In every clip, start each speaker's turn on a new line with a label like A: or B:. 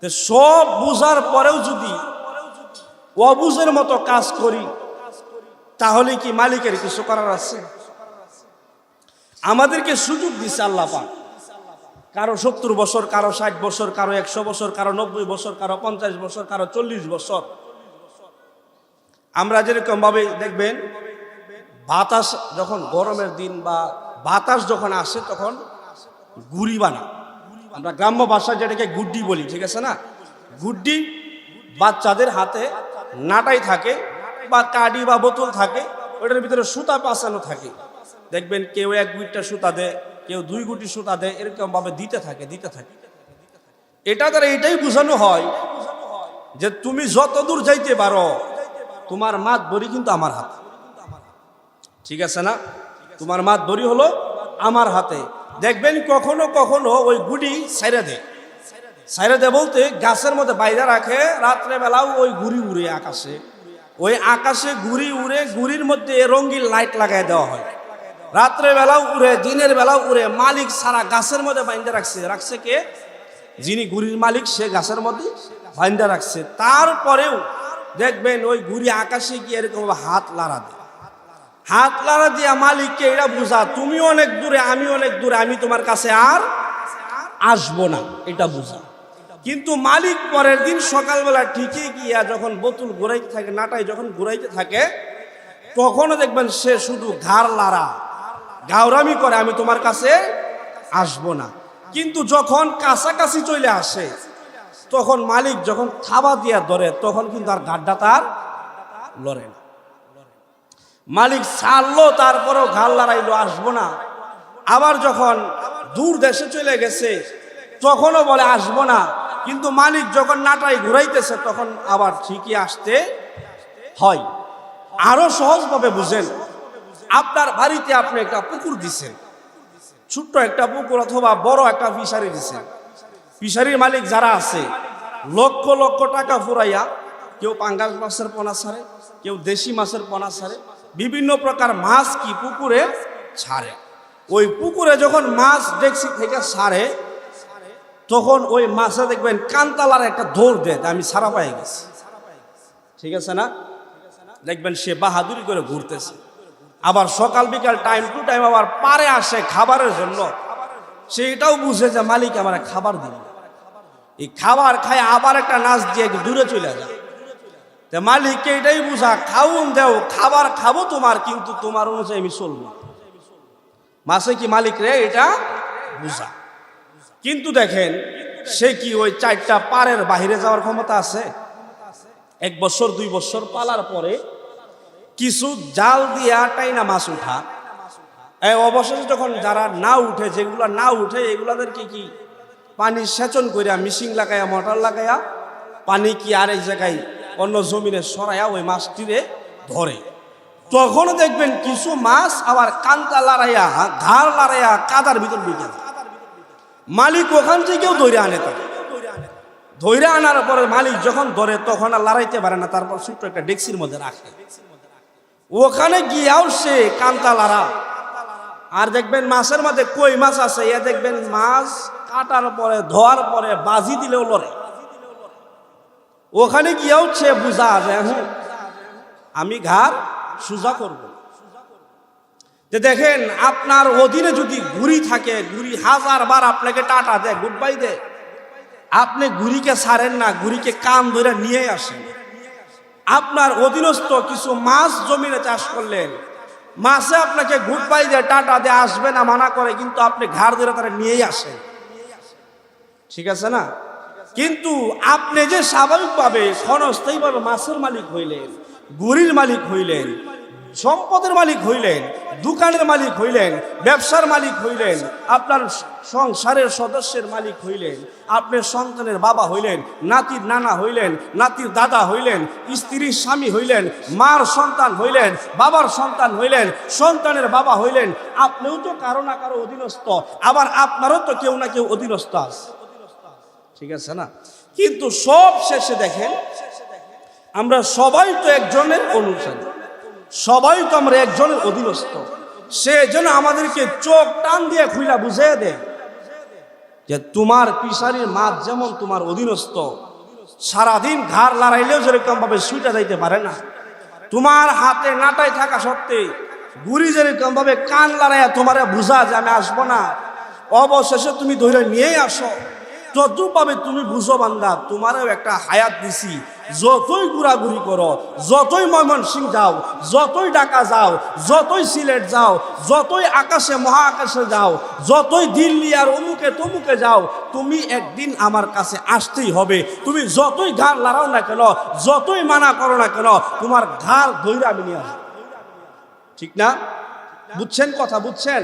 A: তো সব বুঝার পরেও যদি অবুঝের মতো কাজ করি, তাহলে কি মালিকের কিছু করার আছে? আমাদেরকে সুযোগ দিচ্ছে আল্লাহ পাক, কারো 70 বছর, কারো 60 বছর, কারো 100 বছর, কারো 90 বছর, কারো 50 বছর, কারো 40 বছর। আমরা যেরকম ভাবে দেখবেন বাতাস যখন গরমের দিন বা বাতাস যখন আসে তখন গুড়ি বানায়, আমরা গ্রাম্য ভাষায় যেটাকে গুড্ডি বলি, ঠিক আছে না? গুড্ডি বাচ্চাদের হাতে নাটাই থাকে বা কাডি বা বোতল থাকে, ওটার ভিতরে সুতা পাচানো থাকে। দেখবেন কেউ 1 গুইটা সুতা দেয়, কেউ 2 গুটি সুতা দেয়, এরকম ভাবে দিতে থাকে। এটা দ্বারা এটাই বোঝানো হয় যে তুমি যত দূর যাইতে পারো, তোমার মাত বড়ি কিন্তু আমার হাতে, ঠিক আছে না? তোমার মাত বড়ি হলো আমার হাতে। দেখবেন কখনো কখনো ওই গুড়ি ছাইরা দেয় বলতে গাছের মধ্যে বাইরে রাখে, রাত্রে বেলাও ওই গুড়ি উড়ে আকাশে, ওই আকাশে গুড়ি উড়ে, গুড়ির মধ্যে রঙিন লাইট লাগাই দেওয়া হয়। রাত্রে বেলাও উড়ে, দিনের বেলাও উড়ে, মালিক সারা গাছের মধ্যে বাইন্দা রাখছে কে? যিনি গুড়ির মালিক, সে গাছের মধ্যে বাইন্দা রাখছে। তারপরেও দেখবেন ওই গুড়ি আকাশে গিয়ে এরকম হাত লাড়া দিয়া মালিককে এটা বুঝা, তুমি অনেক দূরে, আমি অনেক দূরে, আমি তোমার কাছে আর আসবো না, এটা বুঝা। কিন্তু মালিক পরের দিন সকালবেলা ঠিকই গিয়া যখন বোতল ঘুরাইতে থাকে, নাটাই যখন ঘুরাইতে থাকে, তখনও দেখবেন সে শুধু ঘাড় লাড়া, গাওরামি করে, আমি তোমার কাছে আসবো না। কিন্তু যখন কাছাকাছি চলে আসে, তখন মালিক যখন থাবা দিয়া ধরে, তখন কিন্তু আর গাড্ডা তার লড়ে না। মালিক ছাড়লো, তারপরেও ঘাড় লড়াইলো, আসবো না। আবার যখন দূর দেশে চলে গেছে, তখনও বলে আসবো না। কিন্তু মালিক যখন নাটাই ঘুরাইতেছে, তখন আবার ঠিকই আসতে হয়। আরো সহজভাবে বুঝেন, আপনার বাড়িতে আপনি একটা পুকুর দিছেন, ছোট্ট একটা পুকুর অথবা বড় একটা ফিশারি দিছেন। ফিশারির মালিক যারা আছে, লক্ষ লক্ষ টাকা ফুরাইয়া কেউ পাঙ্গাস মাছের পোনা ছাড়ে, কেউ দেশি মাছের পোনা ছাড়ে, বিভিন্ন প্রকার মাছ কি পুকুরে ছাড়ে। ওই পুকুরে যখন মাছ ডেকসি থেকে ছাড়ে, তখন ওই মাছে দেখবেন কান্তালার একটা দৌড় দেয়, আমি ছাড়া পাই গেছি, ঠিক আছে না? দেখবেন সে বাহাদুরি করে ঘুরতেছে। আবার সকাল বিকাল টাইম টু টাইম আবার পারে আসে খাবারের জন্য, সে এটাও বুঝে যে মালিক আমার খাবার দিল। এই খাবার খায় আবার একটা নাচ দিয়ে দূরে চলে যায়। তা মালিককে এটাই বুঝা, খাউন দেও, খাবার খাবো তোমার, কিন্তু তোমার অনুযায়ী আমি চলবো। মাসে কি মালিক রে এটা বুঝা। কিন্তু দেখেন সে কি ওই 4টা পারের বাহিরে যাওয়ার ক্ষমতা আছে? 1 বছর 2 বছর পালার পরে কিছু জাল দিয়া টাইনা মাছ উঠা, অবশেষে যখন যারা না উঠে, যেগুলা না উঠে, এগুলাদেরকে কি পানি সেচন করিয়া, মিশিং লাগাইয়া, মোটর লাগাইয়া পানি কি আর এক জায়গায় অন্য জমিনে সরাইয়া ওই মাছটিরে ধরে। তখনও দেখবেন কিছু মাছ আবার কান্তা লড়াইয়া, ঘাড় লড়াইয়া কাদার ভিতর ঢুকে যায়। মালিক ওখান থেকেও ধরে আনে, তাকে ধরে আনার পরে মালিক যখন ধরে, তখন আর লড়াইতে পারে না, তারপর ছোট্ট একটা ডেক্সির মধ্যে রাখে। ওখানে গিয়াও সে কান্তা লড়া। আর দেখবেন মাছের মধ্যে কই মাছ আছে, এ দেখবেন মাছ কাটার পরে, ধোয়ার পরে বাজি দিলেও লড়ে। ওখানে গিয়েও সে বুঝা যায়, হ্যাঁ আমি ঘাড় সোজা করব। যে দেখেন আপনার অধীনে যদি ঘুড়ি থাকে, ঘুড়ি 1000 বার আপনাকে টাটা দেয়, গুড বাই দেয়, আপনি ঘুড়িকে ছাড়েন না, ঘুড়িকে কান ধরে নিয়ে আসেন। আপনার অধীনস্থ কিছু মাছ জমিনে চাষ করলেন, মাছে আপনাকে গুড বাই দেয়, টাটা দিয়ে আসবে না মানা করে, কিন্তু আপনি ঘাড় ধরে তারা নিয়েই আসেন, ঠিক আছে না? কিন্তু আপনি যে স্বাভাবিকভাবে ক্ষণস্থায়ীভাবে মাছের মালিক হইলেন, ঘুড়ির মালিক হইলেন, সম্পদের মালিক হইলেন, দোকানের মালিক হইলেন, ব্যবসার মালিক হইলেন, আপনার সংসারের সদস্যের মালিক হইলেন, আপনার সন্তানের বাবা হইলেন, নাতির নানা হইলেন, নাতির দাদা হইলেন, স্ত্রীর স্বামী হইলেন, মার সন্তান হইলেন, বাবার সন্তান হইলেন, সন্তানের বাবা হইলেন। আপনিও তো কারো না কারো অধীনস্থ, আবার আপনারও তো কেউ না কেউ অধীনস্থ আছে, ঠিক আছে না? কিন্তু সব শেষে দেখেন আমরা সবাই তো একজনের অনুসারী, সবাই তো আমরা একজনের অধীনস্থ। সে যেন আমাদেরকে চোখ টান দিয়ে খুইলা বুঝিয়ে দেয়, যে তোমার পিসারির মাছ যেমন তোমার অধীনস্থ, সারাদিন ঘাড় লড়াইলেও যেরকম ভাবে সুইটা যাইতে পারে না, তোমার হাতে নাটাই থাকা সত্ত্বে গুড়ি যেরকম ভাবে কান লড়াইয়া তোমারে বুঝা যে আমি আসবো না, অবশেষে তুমি ধরে নিয়েই আসো। যতভাবে তুমি বুঝো বান্দা, তোমারও একটা হায়াত দিছি, যতই ঘোরাঘুরি করো, যতই ময়মনসিংহ যাও, যতই ঢাকা যাও, যতই সিলেট যাও, যতই আকাশে মহাকাশে যাও, যতই দিল্লি আর অমুকে তমুকে যাও, তুমি একদিন আমার কাছে আসতেই হবে। তুমি যতই ঘাড় লড়াও না কেন, যতই মানা করো না কেন, তোমার ঘাড় ধইরা আমি নিয়ে আসবো। ঠিক না? বুঝছেন কথা? বুঝছেন?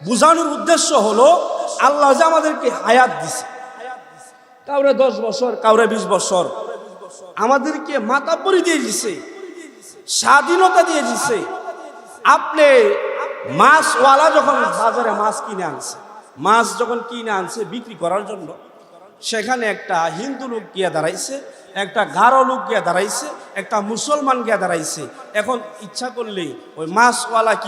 A: বুঝানোর উদ্দেশ্য হলো আল্লাহ যে আমাদেরকে হায়াত দিছে, কাউরে 10 বছর, কাউরে 20 বছর, আমাদেরকে মাতাব্বরি দিয়ে দিছে, স্বাধীনতা দিয়ে দিছে। আপনি মাছওয়ালা যখন বাজারে মাছ কিনে আনছে, মাছ যখন কিনে আনছে বিক্রি করার জন্য, সেখানে একটা হিন্দু লোক গিয়ে দাঁড়াইছে, একটা গারো লোক গিয়ে দাঁড়াইছে, একটা মুসলমান গিয়ে দাঁড়াইছে। এখন ইচ্ছা করলেই ওই মাছওয়ালা কি